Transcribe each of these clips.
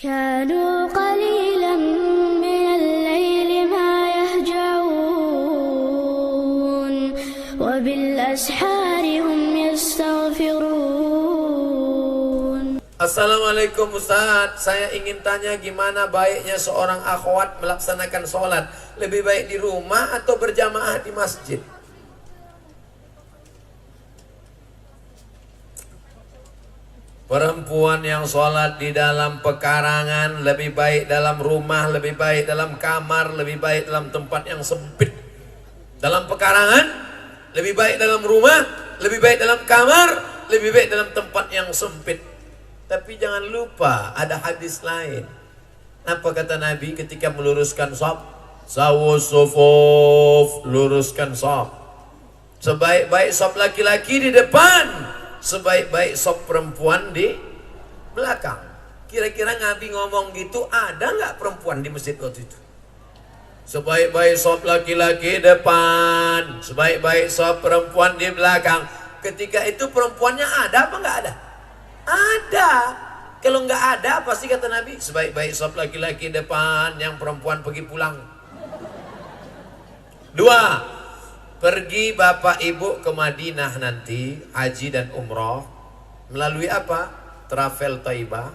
كانوا قليلا من الليل ما يهجعون وبالأسحار هم يستغفرون. Assalamualaikum Ustaz, saya ingin tanya gimana baiknya seorang akhwat melaksanakan sholat, lebih baik di rumah atau berjamaah di masjid? Perempuan yang sholat di dalam pekarangan lebih baik dalam rumah, lebih baik dalam kamar, lebih baik dalam tempat yang sempit. Dalam pekarangan lebih baik dalam rumah, lebih baik dalam kamar, lebih baik dalam tempat yang sempit. Tapi jangan lupa ada hadis lain. Apa kata Nabi ketika meluruskan shaf? Sawu sufuf, luruskan shaf. Sebaik-baik shaf laki-laki di depan, sebaik-baik shaf perempuan di belakang. Kira-kira Nabi ngomong gitu, ada nggak perempuan di masjid waktu itu? Sebaik-baik shaf laki-laki depan, sebaik-baik shaf perempuan di belakang. Ketika itu perempuannya ada apa nggak ada? Ada. Kalau nggak ada pasti kata Nabi, sebaik-baik shaf laki-laki depan, yang perempuan pergi pulang. 2. Pergi bapak ibu ke Madinah nanti haji dan umroh melalui apa? Travel Thaibah.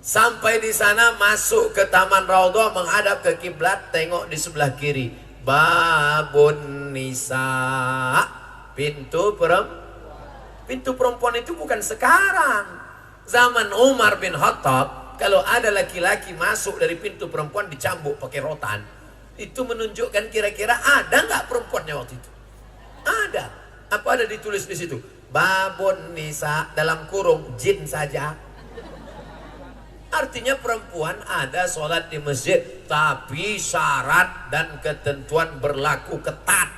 Sampai di sana masuk ke Taman Raudhah, menghadap ke kiblat, tengok di sebelah kiri. Babun Nisa, pintu perempuan. Pintu perempuan itu bukan sekarang. Zaman Umar bin Khattab, kalau ada laki-laki masuk dari pintu perempuan dicambuk pakai rotan. Itu menunjukkan kira-kira ada nggak perempuannya waktu itu? Ada. Apa ada ditulis di situ? Babun Nisa, dalam kurung jin saja. Artinya perempuan ada sholat di masjid, tapi syarat dan ketentuan berlaku ketat.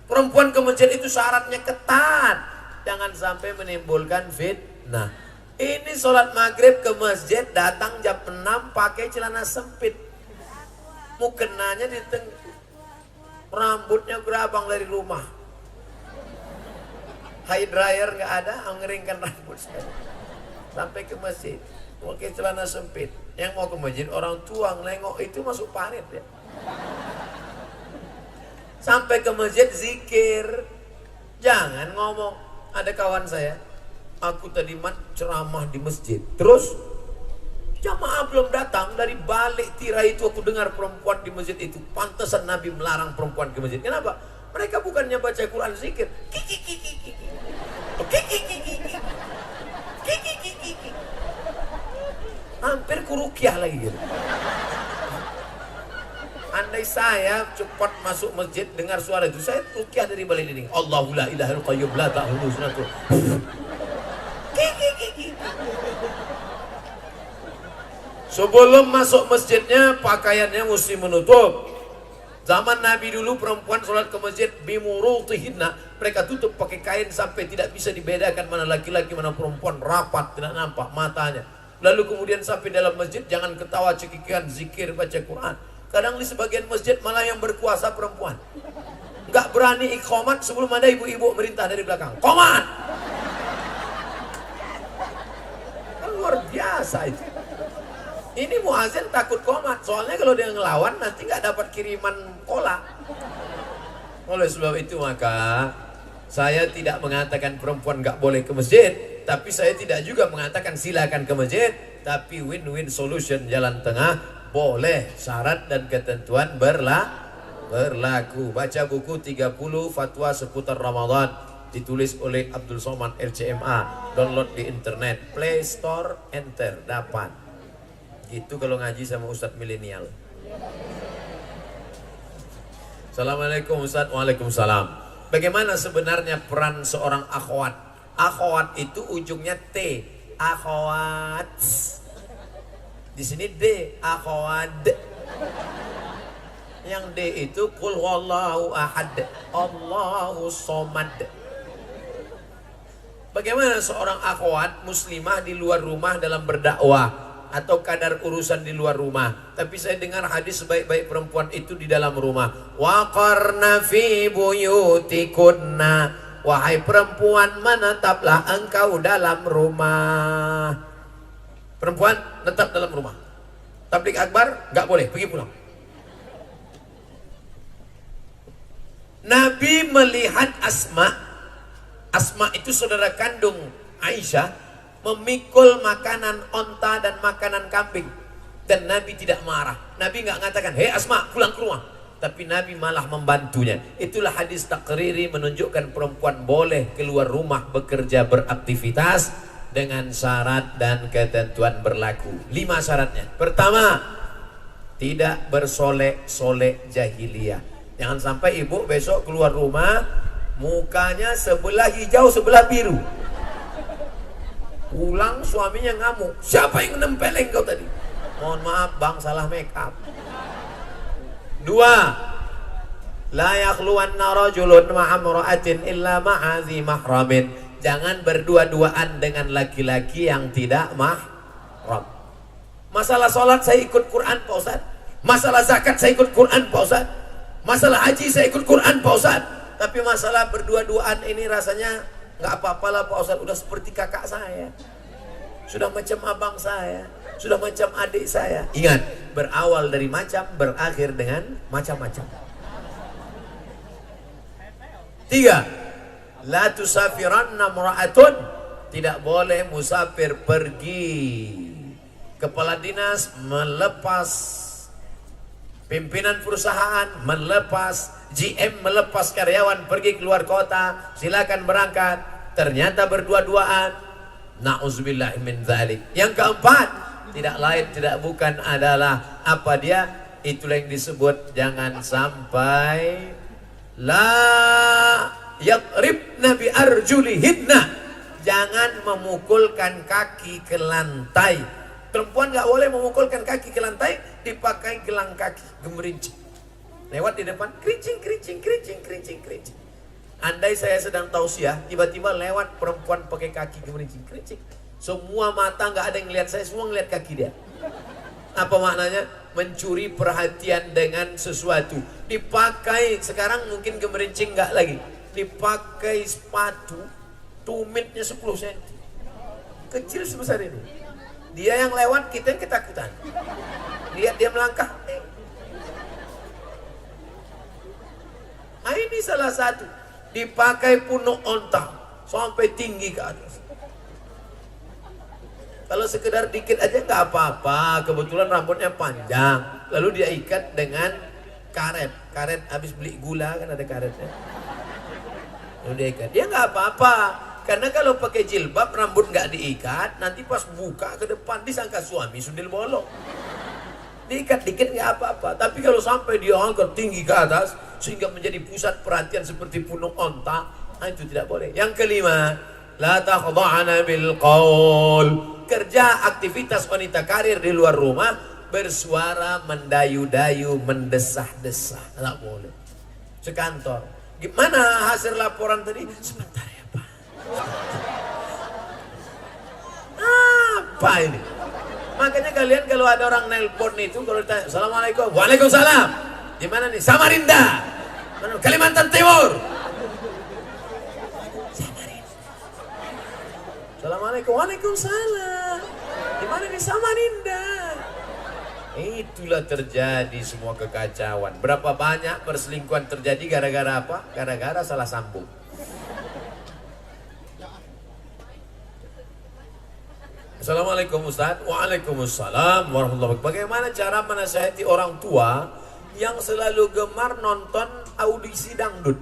Perempuan ke masjid itu syaratnya ketat. Jangan sampai menimbulkan fitnah. Ini sholat maghrib ke masjid, datang jam 6 pakai celana sempit. Mukenanya di rambutnya gerabang dari rumah. Hair dryer nggak ada, ngeringkan rambut sekali. Sampai ke masjid, pakai celana sempit. Yang mau ke masjid orang tua ngelengok itu masuk parit ya. Sampai ke masjid zikir. Jangan ngomong. Ada kawan saya, aku tadi ceramah di masjid, terus jamaah belum datang, dari balik tirai itu aku dengar perempuan di masjid itu. Pantesan Nabi melarang perempuan ke masjid. Kenapa? Mereka bukannya baca Quran zikir. Hampir kurukyah lagi gitu. Andai saya cepat masuk masjid dengar suara itu, saya rukyah dari balik dinding. Allahu la ilaha illa qayyum la ta'khudhuhu sinatun. Sebelum masuk masjidnya pakaiannya mesti menutup. Zaman Nabi dulu perempuan sholat ke masjid bimurutihinna, mereka tutup pakai kain sampai tidak bisa dibedakan mana laki-laki mana perempuan, rapat tidak nampak matanya. Lalu kemudian sampai dalam masjid jangan ketawa cekikikan, zikir baca Quran. Kadang di sebagian masjid malah yang berkuasa perempuan. Nggak berani iqamat sebelum ada ibu-ibu merintah dari belakang. Qomat! Kan luar biasa itu. Ini muazin takut qomat. Soalnya kalau dia ngelawan nanti nggak dapat kiriman kola. Oleh sebab itu maka saya tidak mengatakan perempuan nggak boleh ke masjid. Tapi saya tidak juga mengatakan silakan ke masjid. Tapi win-win solution, jalan tengah. Boleh, syarat dan ketentuan berlaku. Baca buku 30 fatwa seputar Ramadan, ditulis oleh Abdul Somad LCMA. Download di internet, Play Store, enter, dapat. Gitu kalau ngaji sama Ustadz milenial. Assalamualaikum Ustadz. Waalaikumsalam. Bagaimana sebenarnya peran seorang akhwat? Akhwat itu ujungnya T. Akhwat. Di sini D, akhwad. Yang D itu qul huwallahu ahad, Allahu somad. Bagaimana seorang akhwat muslimah di luar rumah dalam berdakwah atau kadar urusan di luar rumah? Tapi saya dengar hadis sebaik-baik perempuan itu di dalam rumah. Wa qarna fi buyutikunna, wahai perempuan menetaplah engkau dalam rumah. perempuan tetap dalam rumah. Tablik akbar nggak boleh, pergi pulang. Nabi melihat Asma itu saudara kandung Aisyah, memikul makanan onta dan makanan kambing, dan Nabi tidak marah. Nabi nggak mengatakan, hei Asma pulang ke rumah, tapi Nabi malah membantunya. Itulah hadis takriri, menunjukkan perempuan boleh keluar rumah bekerja beraktivitas dengan syarat dan ketentuan berlaku. 5 syaratnya. Pertama, tidak bersolek-solek jahiliyah. Jangan sampai ibu besok keluar rumah mukanya sebelah hijau sebelah biru. Pulang suaminya ngamuk, siapa yang nempeleng kau tadi? Mohon maaf bang, salah make up. 2, la yakhluwanna rajulun ma'amra'atin illa ma'adhi mahramin. Jangan berdua-duaan dengan laki-laki yang tidak mahram. Masalah sholat saya ikut Quran Pak Ustaz. Masalah zakat saya ikut Quran Pak Ustaz. Masalah haji saya ikut Quran Pak Ustaz. Tapi masalah berdua-duaan ini rasanya nggak apa-apalah Pak Ustaz. Udah seperti kakak saya, sudah macam abang saya, sudah macam adik saya. Ingat, berawal dari macam, berakhir dengan macam-macam. 3, la tusafiranna mura'atun. Tidak boleh musafir pergi. Kepala dinas melepas, pimpinan perusahaan melepas, GM melepas karyawan pergi keluar kota, silakan berangkat. Ternyata berdua-duaan, na'udzubillah min dzalik. Yang keempat, tidak lain tidak bukan adalah apa dia? Itulah yang disebut jangan sampai la yadribna bi arjulihinna. Jangan memukulkan kaki ke lantai. Perempuan nggak boleh memukulkan kaki ke lantai, dipakai gelang kaki gemerincing. Lewat di depan, kerincing, kerincing, kerincing, kerincing, kerincing. Andai saya sedang tausiah, tiba-tiba lewat perempuan pakai kaki gemerincing, kerincing. Semua mata nggak ada yang lihat saya, semua ngeliat kaki dia. Apa maknanya? Mencuri perhatian dengan sesuatu. Dipakai, sekarang mungkin gemerincing nggak lagi. Dipakai sepatu, tumitnya 10 cm. Kecil sebesar ini. Dia yang lewat, kita yang ketakutan. Lihat dia melangkah. Ini salah satu. Dipakai punuk onta sampai tinggi ke atas. Kalau sekedar dikit aja nggak apa-apa. Kebetulan rambutnya panjang. Lalu dia ikat dengan karet. Karet habis beli gula kan ada karetnya. Lalu dia ikat. Dia nggak apa-apa. Karena kalau pakai jilbab rambut nggak diikat, nanti pas buka ke depan disangka suami sundel bolong. Diikat dikit nggak apa-apa. Tapi kalau sampai dia angkat tinggi ke atas sehingga menjadi pusat perhatian seperti punuk onta, nah itu tidak boleh. Yang kelima, la takhda'na bil qaul. Kerja aktivitas wanita karir di luar rumah bersuara mendayu-dayu, mendesah-desah, tidak boleh. Sekantor, gimana hasil laporan tadi? Sebentar ya Pak. Apa ini? Makanya kalian kalau ada orang nelpon itu, kalau ditanya Assalamualaikum, Waalaikumsalam, di mana nih? Samarinda, Kalimantan Timur. Samarinda. Assalamualaikum, Waalaikumsalam, di mana nih? Samarinda. Itulah terjadi semua kekacauan. Berapa banyak perselingkuhan terjadi gara-gara apa? Gara-gara salah sambung. Assalamualaikum Ustaz. Waalaikumsalam warahmatullahi wabarakatuh. Bagaimana cara menasihati orang tua yang selalu gemar nonton audisi dangdut?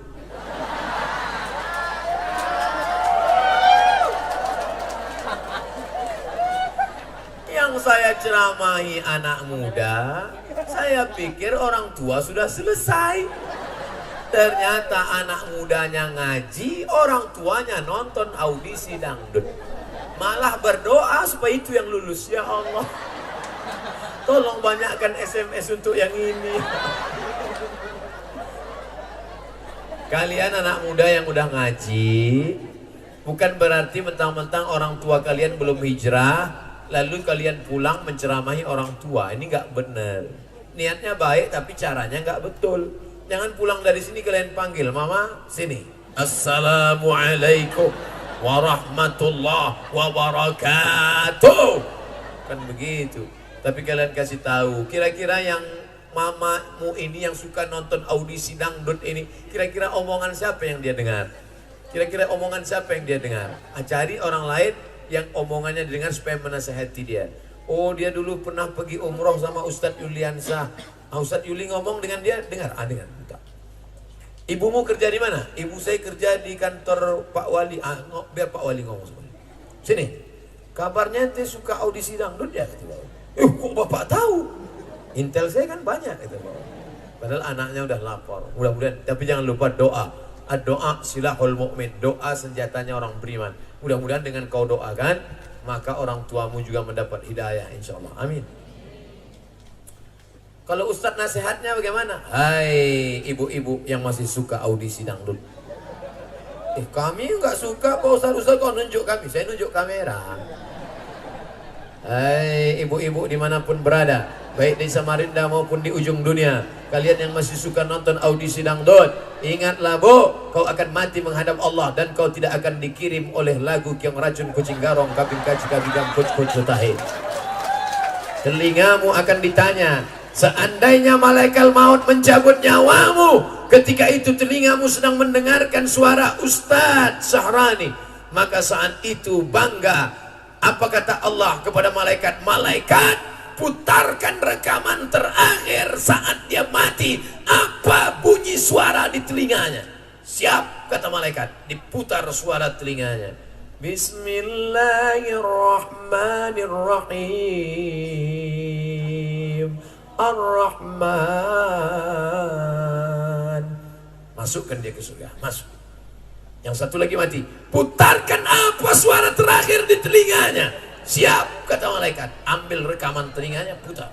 Yang saya ceramahi anak muda, saya pikir orang tua sudah selesai. Ternyata anak mudanya ngaji, orang tuanya nonton audisi dangdut. Malah berdoa supaya itu yang lulus. Ya Allah, tolong banyakkan SMS untuk yang ini. Kalian anak muda yang udah ngaji, bukan berarti mentang-mentang orang tua kalian belum hijrah, lalu kalian pulang menceramahi orang tua. Ini gak benar. Niatnya baik tapi caranya gak betul. Jangan pulang dari sini kalian panggil, Mama sini, Assalamualaikum warahmatullahi wabarakatuh. bukan begitu. Tapi kalian kasih tahu, kira-kira yang mamamu ini yang suka nonton audisi dangdut ini, kira-kira omongan siapa yang dia dengar? Kira-kira omongan siapa yang dia dengar? Cari orang lain yang omongannya didengar supaya menasehati dia. Oh, dia dulu pernah pergi umroh sama Ustadz Yuliansa. Ustadz Yuli ngomong dengan dia, dengar, dengar. Bentar. Ibumu kerja di mana? Ibu saya kerja di kantor Pak Wali. Biar Pak Wali ngomong sama dia. Sini, kabarnya dia suka audisi dangdut ya? Kok bapak tahu? Intel saya kan banyak. Padahal anaknya udah lapor. Mudah-mudahan, tapi jangan lupa doa. Doa silahul mu'min. Doa senjatanya orang beriman. Mudah-mudahan dengan kau doakan, maka orang tuamu juga mendapat hidayah insya Allah. Amin. Kalau Ustadz nasihatnya bagaimana? Hai ibu-ibu yang masih suka audisi dangdut. Kami nggak suka Pak Ustadz kau nunjuk kami. Saya nunjuk kamera. Hai ibu-ibu dimanapun berada, baik di Samarinda maupun di ujung dunia, kalian yang masih suka nonton audisi dangdut, ingatlah bu, kau akan mati menghadap Allah dan kau tidak akan dikirim oleh lagu Kiong Racun Kucing Garong Kabin Kaci Kabigam Kuc Kuc Sutahe. Telingamu akan ditanya, seandainya malaikat maut mencabut nyawamu, ketika itu telingamu sedang mendengarkan suara Ustadz Sahrani, maka saat itu bangga. Apa kata Allah kepada malaikat? Malaikat, putarkan rekaman terakhir saat dia mati. Apa bunyi suara di telinganya? Siap, kata malaikat. Diputar suara telinganya. Bismillahirrahmanirrahim. Ar-Rahman. Masukkan dia ke surga. Masuk. Yang satu lagi mati. Putarkan apa suara terakhir di telinganya? Siap, kata malaikat. Ambil rekaman telinganya, putar.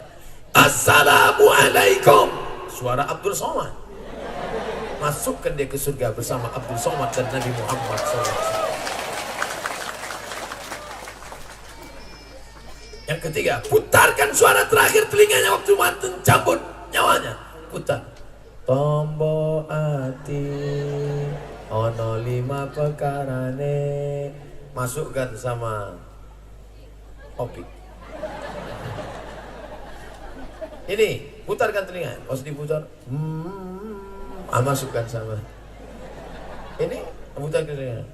Assalamualaikum. Suara Abdul Somad. Masukkan dia ke surga bersama Abdul Somad dan Nabi Muhammad SAW. Yang ketiga, putarkan suara terakhir telinganya waktu mantan cabut nyawanya. Putar. Tombo ati ono 5 pekarane. Masukkan sama Opik. Ini putarkan telinga. Pas diputar, masukkan sama. Ini putarkan telinga.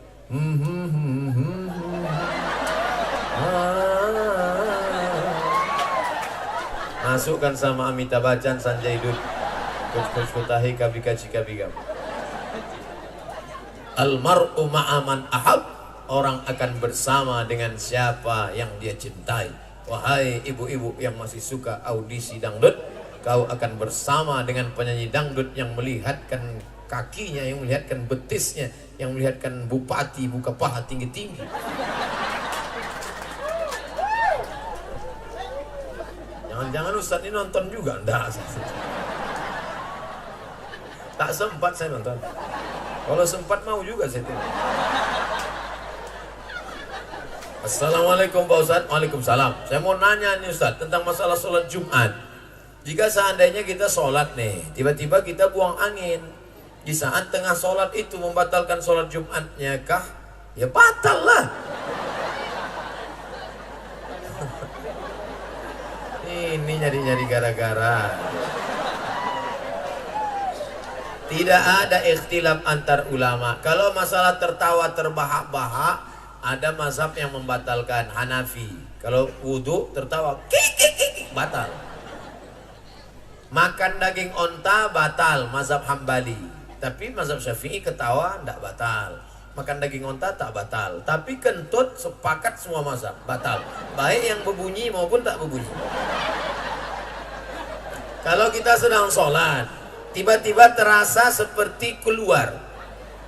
Masukkan sama Amitabh Bachchan, Sanjay Dutt, Kuch Kutahi, Kabika Cika Bigam. Almar'u ma'aman ahab. Orang akan bersama dengan siapa yang dia cintai. Wahai ibu-ibu yang masih suka audisi dangdut, kau akan bersama dengan penyanyi dangdut yang melihatkan kakinya, yang melihatkan betisnya, yang melihatkan bupati buka paha tinggi-tinggi. Jangan-jangan Ustadz ini nonton juga? Enggak. Tak sempat saya nonton. Kalau sempat mau juga saya tengok. Assalamualaikum Pak Ustadz. Waalaikumsalam. Saya mau nanya nih Ustadz tentang masalah sholat Jumat. Jika seandainya kita sholat nih, tiba-tiba kita buang angin, di saat tengah sholat itu membatalkan sholat Jumatnya kah? Ya batal lah. Ini nyari-nyari gara-gara. Tidak ada ikhtilaf antar ulama. Kalau masalah tertawa terbahak-bahak, ada mazhab yang membatalkan, Hanafi. Kalau wudhu tertawa, batal. Makan daging onta batal, mazhab Hambali. Tapi mazhab Syafi'i ketawa tidak batal. Makan daging onta tak batal. Tapi kentut sepakat semua mazhab batal. Baik yang berbunyi maupun tak berbunyi. Kalau kita sedang sholat, tiba-tiba terasa seperti keluar.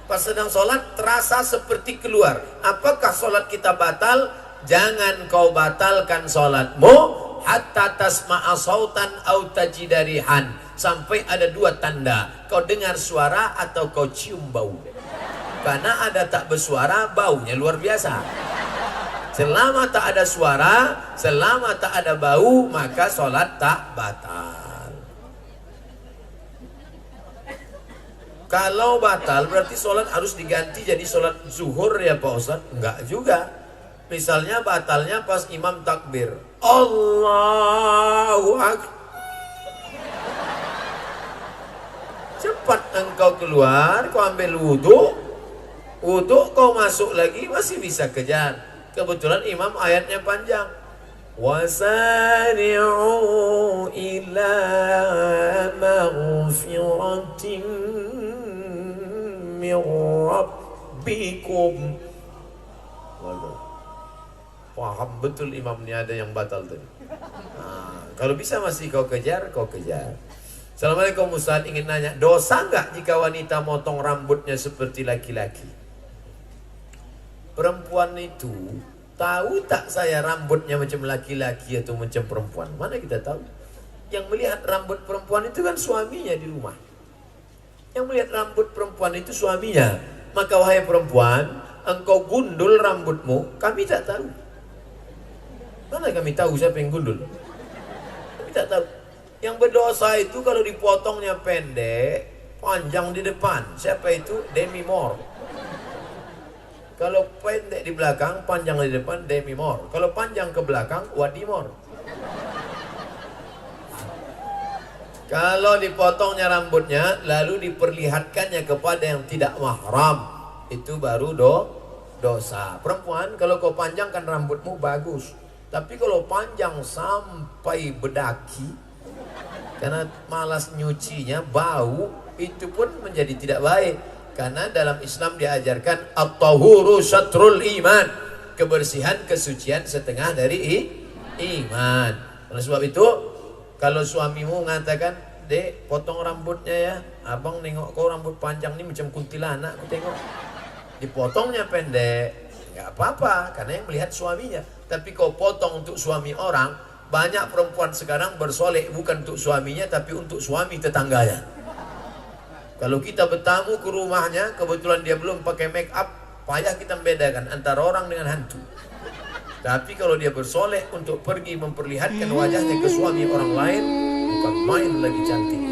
Pas sedang sholat terasa seperti keluar. Apakah sholat kita batal? Jangan kau batalkan sholatmu hatta tasma'a sautan au tajidarihan. Sampai ada 2 tanda. Kau dengar suara atau kau cium bau. Karena ada tak bersuara, baunya luar biasa. Selama tak ada suara, selama tak ada bau, maka sholat tak batal. Kalau batal berarti sholat harus diganti jadi sholat zuhur ya Pak Ustadz? Enggak juga. Misalnya batalnya pas imam takbir. Allahu Akbar. Cepat engkau keluar, kau ambil wudhu. Wudhu kau masuk lagi masih bisa kejar. Kebetulan imam ayatnya panjang. Wasari'u ila maghfiratin min rabbikum. Waduh. Paham betul imam ini ada yang batal tadi. Nah, kalau bisa masih kau kejar, kau kejar. Assalamualaikum Ustaz, ingin nanya, dosa nggak jika wanita motong rambutnya seperti laki-laki? Perempuan itu tahu tak saya rambutnya macam laki-laki atau macam perempuan? Mana kita tahu? Yang melihat rambut perempuan itu kan suaminya di rumah. Yang melihat rambut perempuan itu suaminya. Maka wahai perempuan, engkau gundul rambutmu, kami tak tahu. Mana kami tahu siapa yang gundul? Kami tak tahu. Yang berdosa itu kalau dipotongnya pendek, panjang di depan. Siapa itu? Demi Moore. Kalau pendek di belakang, panjang di depan, Demi Moore. Kalau panjang ke belakang, Wadi Moore. Kalau dipotongnya rambutnya, lalu diperlihatkannya kepada yang tidak mahram, itu baru dosa. Perempuan, kalau kau panjangkan rambutmu bagus. Tapi kalau panjang sampai bedaki, karena malas nyucinya, bau, itu pun menjadi tidak baik. Karena dalam Islam diajarkan at-tahuru syatrul iman. Kebersihan, kesucian setengah dari iman. Oleh sebab itu, kalau suamimu mengatakan, Dek, potong rambutnya ya. Abang nengok kau rambut panjang ini macam kuntilanak, aku tengok. Dipotongnya pendek, nggak apa-apa, karena yang melihat suaminya. Tapi kau potong untuk suami orang, banyak perempuan sekarang bersolek bukan untuk suaminya, tapi untuk suami tetangganya. Kalau kita bertamu ke rumahnya, kebetulan dia belum pakai make up, payah kita membedakan antara orang dengan hantu. Tapi kalau dia bersolek untuk pergi memperlihatkan wajahnya ke suami orang lain, bukan main lagi cantik.